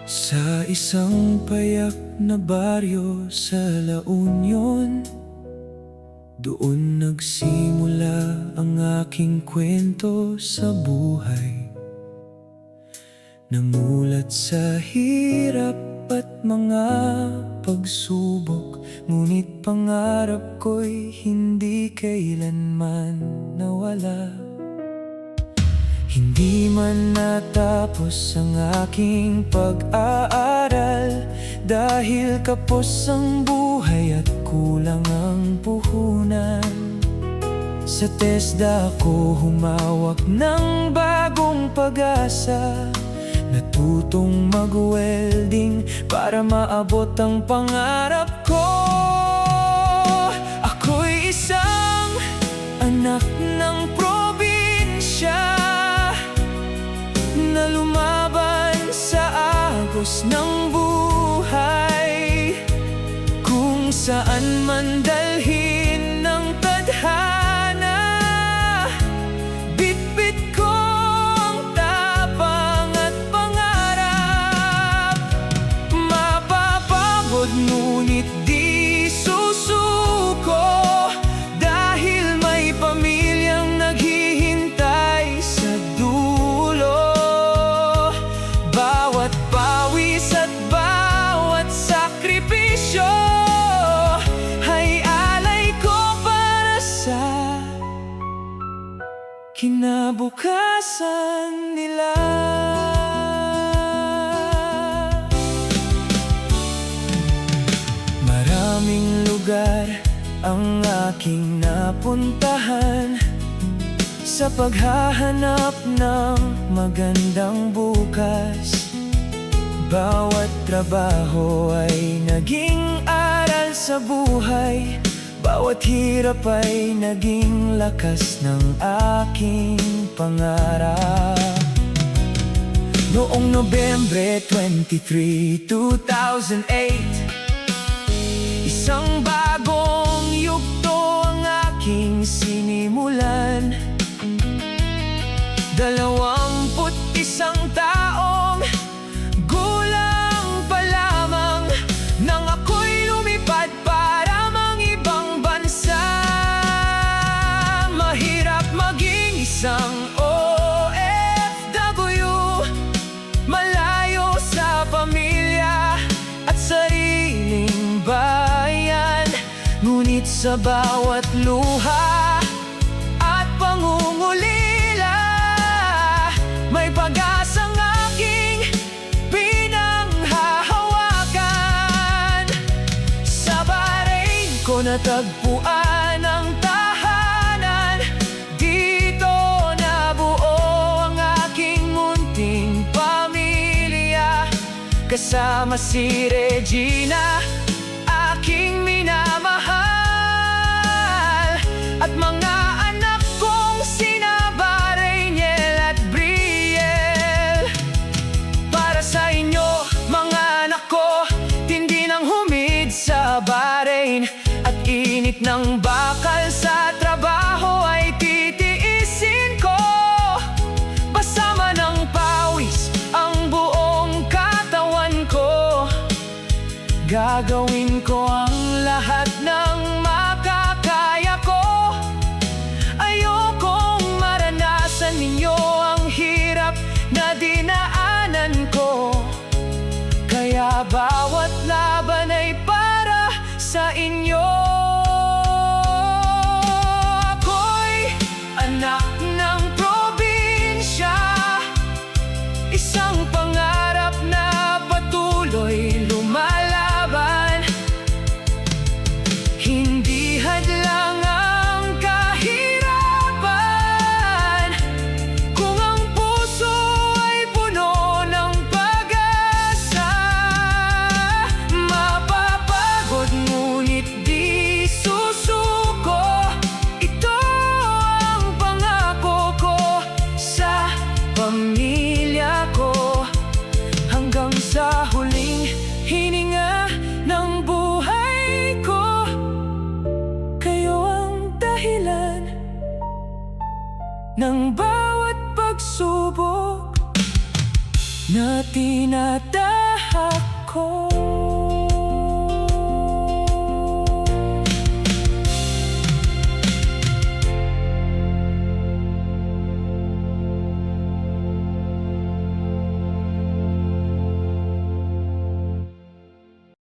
Sa isang payak na baryo sa La Union, doon nagsimula ang aking kwento sa buhay. Namulat sa hirap at mga pagsubok, ngunit pangarap ko'y hindi kailanman nawala. Hindi man natapos ang aking pag-aaral, dahil kapos ang buhay at kulang ang puhunan. Sa TESDA ako humawak ng bagong pag-asa, natutong mag-welding para maabot ang pangarap ko. Ako'y isang anak ng probinsya na lumaban sa agos ng buhay, kung saan man dalhin ng tadhana. Bitbit ko ang tapang at pangarap, mapapagod ngunit di susuko, dahil may pamilyang naghihintay sa dulo. Bawat pawis at bawat sakripisyo ay alay ko para sa kinabukasan nila. Maraming lugar ang aking napuntahan sa paghahanap ng magandang bukas. Bawat trabaho ay naging aral sa buhay, bawat hirap ay naging lakas ng aking pangarap. Noong Nobyembre 23, 2008, isang bagong yugto ang aking sinimulan. 21 taong gulang pa lamang nang ako'y lumipad para mang-ibang bansa. Mahirap maging isang OFW, malayo sa pamilya at sariling bayan. Ngunit sa bawat luha at pangungulila, may pag-asang aking pinanghahawakan. Sa Bahrain ko natagpuan ang tahanan, dito nabuo ang aking munting pamilya. Kasama si Regina, aking minamahal, at mga anak kong sina Bahrainiel at Brielle. Para sa inyo, mga anak ko, tindi ng humid sa Bahrain at init ng bakal sa trabaho ay titiisin ko. Basama ng pawis ang buong katawan ko, gagawin ko ang lahat ng makakaya ko. Ayokong maranasan ninyo ang hirap na dinaanan ko, kaya bawat laban ay para sa inyo. Ako'y anak ng probinsya, isang pangarap na patuloy lumalaban. Hindi hadlang ang kahirapan, kung ang puso ay puno ng pag-asa. Mapapagod ngunit di ng bawat pagsubok na tinatahak ko.